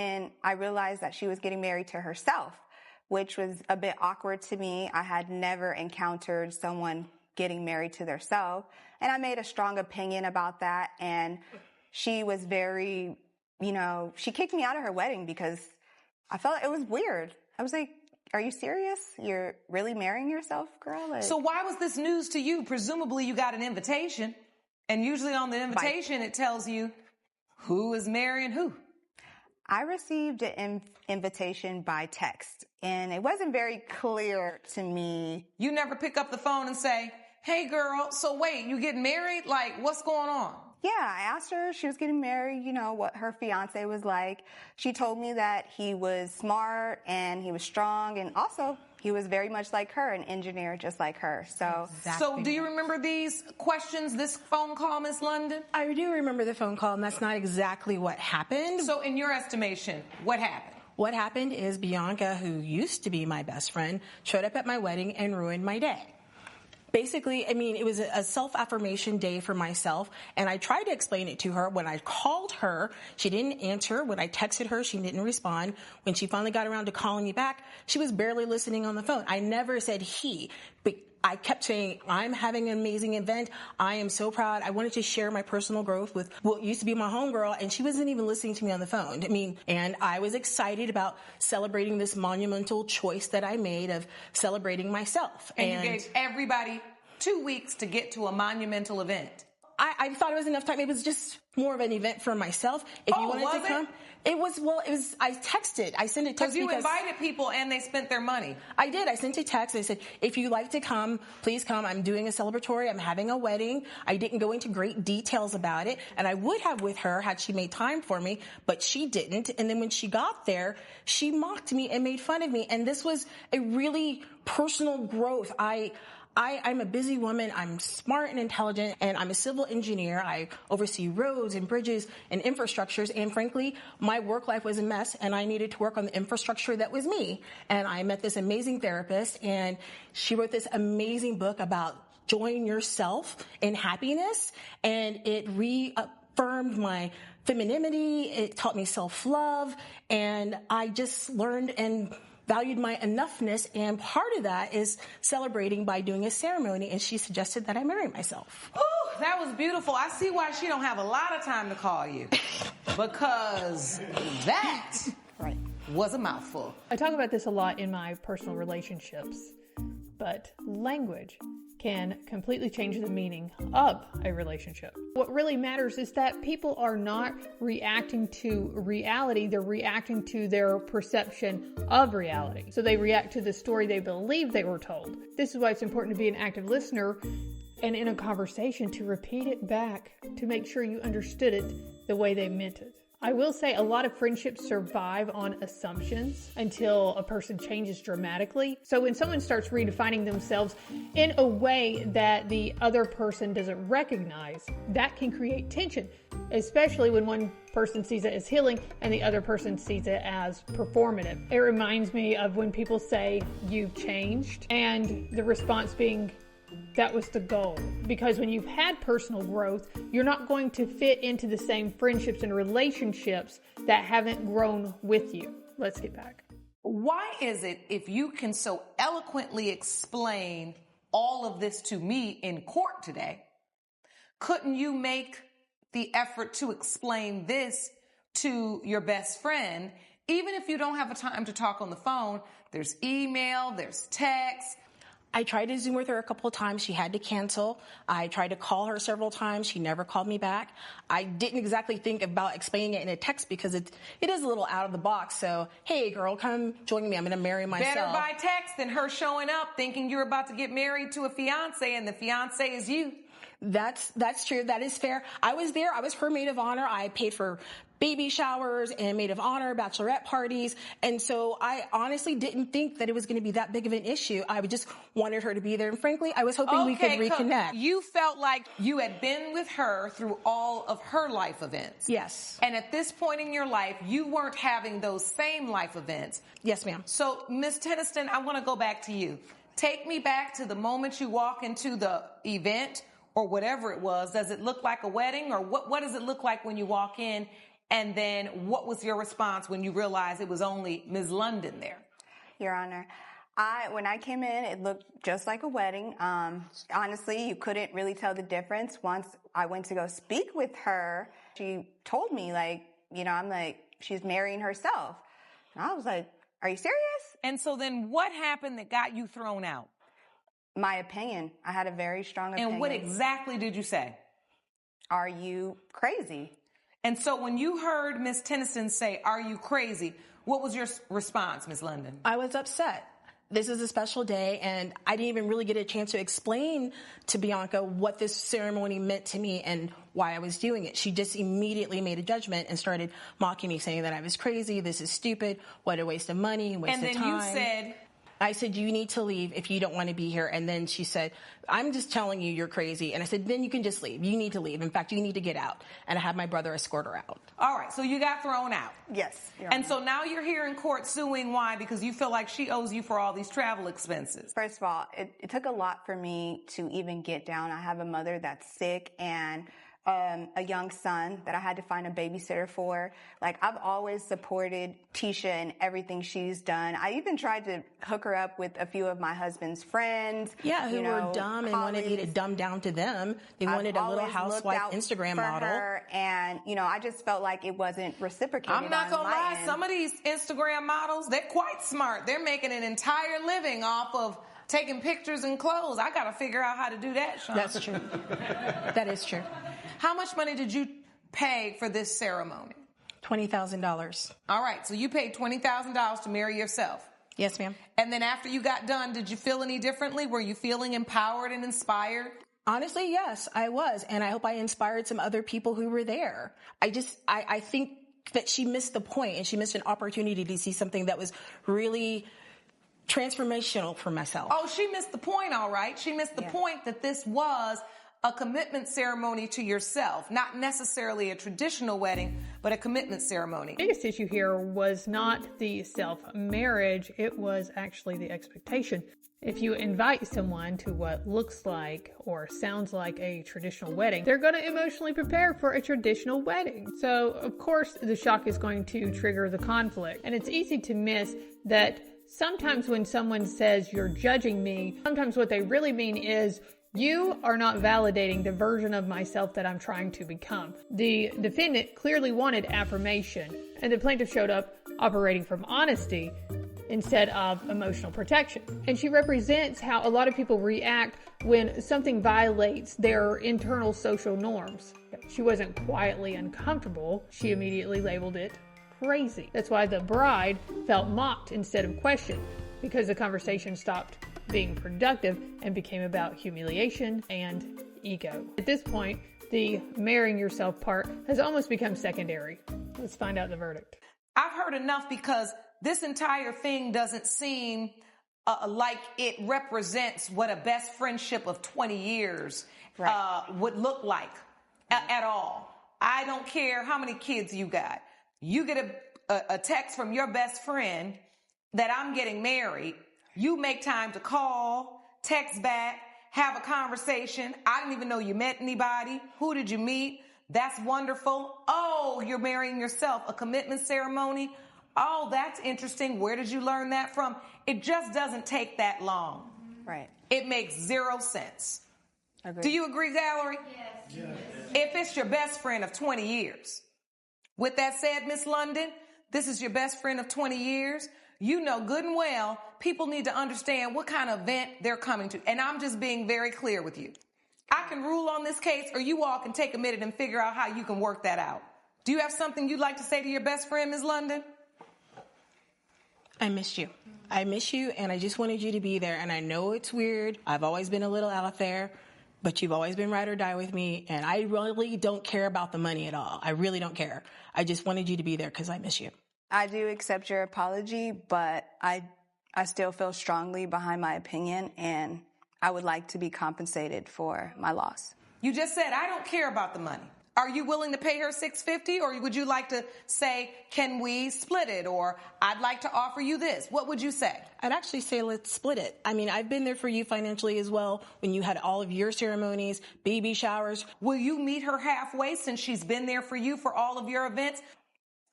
And I realized that she was getting married to herself, which was a bit awkward to me. I had never encountered someone getting married to themselves. And I made a strong opinion about that. And she was very, she kicked me out of her wedding because I felt it was weird. I was like, are you serious? You're really marrying yourself, girl? So why was this news to you? Presumably you got an invitation. And usually on the invitation, it tells you who is marrying who. I received an invitation by text, and it wasn't very clear to me. You never pick up the phone and say, hey, girl, so wait, you getting married? Like, what's going on? Yeah, I asked her if she was getting married, what her fiance was like. She told me that he was smart and he was strong, and also he was very much like her, an engineer just like her. So do you remember these questions, this phone call, Miss London? I do remember the phone call, and that's not exactly what happened. So in your estimation, what happened? What happened is Bianca, who used to be my best friend, showed up at my wedding and ruined my day. Basically, it was a self-affirmation day for myself, and I tried to explain it to her. When I called her, she didn't answer. When I texted her, she didn't respond. When she finally got around to calling me back, she was barely listening on the phone. I never said he, but I kept saying, I'm having an amazing event. I am so proud. I wanted to share my personal growth with what used to be my homegirl, and she wasn't even listening to me on the phone. And I was excited about celebrating this monumental choice that I made of celebrating myself. And you gave everybody 2 weeks to get to a monumental event. I thought it was enough time. It was just more of an event for myself. If you wanted to come, it was. I texted. I sent a text because you invited people and they spent their money. I did. I sent a text. I said, if you'd like to come, please come. I'm doing a celebratory. I'm having a wedding. I didn't go into great details about it, and I would have with her had she made time for me, but she didn't. And then when she got there, she mocked me and made fun of me. And this was a really personal growth. I'm a busy woman. I'm smart and intelligent, and I'm a civil engineer. I oversee roads and bridges and infrastructures, and frankly, my work life was a mess, and I needed to work on the infrastructure that was me. And I met this amazing therapist, and she wrote this amazing book about join yourself in happiness, and it reaffirmed my femininity. It taught me self-love, and I just learned and valued my enoughness, and part of that is celebrating by doing a ceremony, and she suggested that I marry myself. Ooh, that was beautiful. I see why she don't have a lot of time to call you, because that was a mouthful. I talk about this a lot in my personal relationships, but language can completely change the meaning of a relationship. What really matters is that people are not reacting to reality, they're reacting to their perception of reality. So they react to the story they believe they were told. This is why it's important to be an active listener and in a conversation to repeat it back to make sure you understood it the way they meant it. I will say a lot of friendships survive on assumptions until a person changes dramatically. So when someone starts redefining themselves in a way that the other person doesn't recognize, that can create tension, especially when one person sees it as healing and the other person sees it as performative. It reminds me of when people say, you've changed, and the response being, that was the goal. Because when you've had personal growth, you're not going to fit into the same friendships and relationships that haven't grown with you. Let's get back. Why is it, if you can so eloquently explain all of this to me in court today, couldn't you make the effort to explain this to your best friend? Even if you don't have a time to talk on the phone, there's email, there's text. I tried to Zoom with her a couple of times. She had to cancel. I tried to call her several times. She never called me back. I didn't exactly think about explaining it in a text because it is a little out of the box. So, hey, girl, come join me. I'm going to marry myself. Better by text than her showing up thinking you're about to get married to a fiance and the fiance is you. That's true. That is fair. I was there. I was her maid of honor. I paid for baby showers and maid of honor, bachelorette parties. And so I honestly didn't think that it was going to be that big of an issue. I just wanted her to be there. And frankly, I was hoping we could reconnect. You felt like you had been with her through all of her life events. Yes. And at this point in your life, you weren't having those same life events. Yes, ma'am. So, Ms. Tenniston, I want to go back to you. Take me back to the moment you walk into the event or whatever it was. Does it look like a wedding, or what does it look like when you walk in? And then what was your response when you realized it was only Ms. London there? Your Honor, when I came in, it looked just like a wedding. Honestly, you couldn't really tell the difference. Once I went to go speak with her, she told me, like, I'm like, she's marrying herself. And I was like, are you serious? And so then what happened that got you thrown out? My opinion. I had a very strong opinion. And what exactly did you say? Are you crazy? And so when you heard Ms. Tennyson say, are you crazy? What was your response, Ms. London? I was upset. This is a special day, and I didn't even really get a chance to explain to Bianca what this ceremony meant to me and why I was doing it. She just immediately made a judgment and started mocking me, saying that I was crazy, this is stupid, what a waste of money, waste of time. And then you said... I said, you need to leave if you don't want to be here. And then she said, I'm just telling you you're crazy. And I said, then you can just leave. You need to leave. In fact, you need to get out. And I had my brother escort her out. All right. So you got thrown out. Yes. And so now you're here in court suing. Why? Because you feel like she owes you for all these travel expenses. First of all, it took a lot for me to even get down. I have a mother that's sick and a young son that I had to find a babysitter for. Like, I've always supported Tisha and everything she's done. I even tried to hook her up with a few of my husband's friends. Yeah, who were dumb and wanted me to dumb down to them. They wanted a little housewife Instagram model. Her, and, I just felt like it wasn't reciprocated. I'm not going to lie. End. Some of these Instagram models, they're quite smart. They're making an entire living off of taking pictures and clothes. I got to figure out how to do that, Sean. That's true. That is true. How much money did you pay for this ceremony? $20,000. All right. So you paid $20,000 to marry yourself. Yes, ma'am. And then after you got done, did you feel any differently? Were you feeling empowered and inspired? Honestly, yes, I was. And I hope I inspired some other people who were there. I think that she missed the point, and she missed an opportunity to see something that was really transformational for myself. Oh, she missed the point, all right. She missed the point that this was a commitment ceremony to yourself, not necessarily a traditional wedding, but a commitment ceremony. The biggest issue here was not the self-marriage, it was actually the expectation. If you invite someone to what looks like or sounds like a traditional wedding, they're going to emotionally prepare for a traditional wedding. So, of course, the shock is going to trigger the conflict. And it's easy to miss that sometimes when someone says you're judging me, sometimes what they really mean is you are not validating the version of myself that I'm trying to become. The defendant clearly wanted affirmation, and the plaintiff showed up operating from honesty instead of emotional protection. And she represents how a lot of people react when something violates their internal social norms. She wasn't quietly uncomfortable. She immediately labeled it crazy. That's why the bride felt mocked instead of questioned, because the conversation stopped being productive and became about humiliation and ego. At this point, the marrying yourself part has almost become secondary. Let's find out the verdict. I've heard enough, because this entire thing doesn't seem like it represents what a best friendship of 20 years would look like at all. I don't care how many kids you got. You get a text from your best friend that I'm getting married. You make time to call, text back, have a conversation. I didn't even know you met anybody. Who did you meet? That's wonderful. Oh, you're marrying yourself. A commitment ceremony. Oh, that's interesting. Where did you learn that from? It just doesn't take that long. Right. It makes zero sense. Agreed. Do you agree, Valerie? Yes. If it's your best friend of 20 years. With that said, Miss London, this is your best friend of 20 years. You know good and well people need to understand what kind of event they're coming to. And I'm just being very clear with you. I can rule on this case, or you all can take a minute and figure out how you can work that out. Do you have something you'd like to say to your best friend, Ms. London? I missed you. I miss you, and I just wanted you to be there. And I know it's weird. I've always been a little out there, but you've always been ride or die with me. And I really don't care about the money at all. I really don't care. I just wanted you to be there because I miss you. I do accept your apology, but I still feel strongly behind my opinion, and I would like to be compensated for my loss. You just said, I don't care about the money. Are you willing to pay her $650, or would you like to say, can we split it? Or I'd like to offer you this. What would you say? I'd actually say let's split it. I mean, I've been there for you financially as well when you had all of your ceremonies, baby showers. Will you meet her halfway since she's been there for you for all of your events?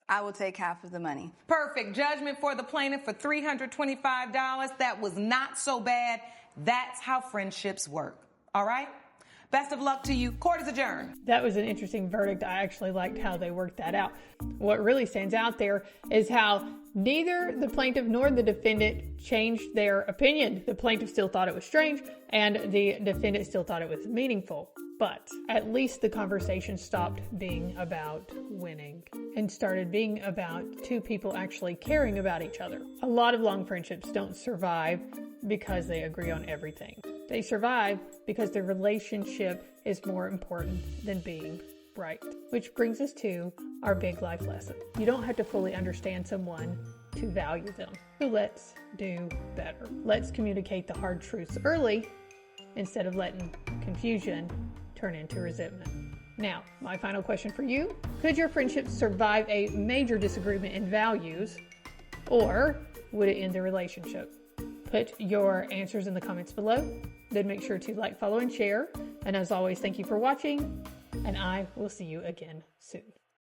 I will take half of the money. Perfect. Judgment for the plaintiff for $325. That was not so bad. That's how friendships work. All right? Best of luck to you. Court is adjourned. That was an interesting verdict. I actually liked how they worked that out. What really stands out there is how neither the plaintiff nor the defendant changed their opinion. The plaintiff still thought it was strange, and the defendant still thought it was meaningful. But at least the conversation stopped being about winning and started being about two people actually caring about each other. A lot of long friendships don't survive because they agree on everything. They survive because their relationship is more important than being right. Which brings us to our big life lesson. You don't have to fully understand someone to value them. So let's do better. Let's communicate the hard truths early instead of letting confusion turn into resentment. Now, my final question for you. Could your friendship survive a major disagreement in values, or would it end the relationship? Put your answers in the comments below. Then make sure to like, follow, and share. And as always, thank you for watching, and I will see you again soon.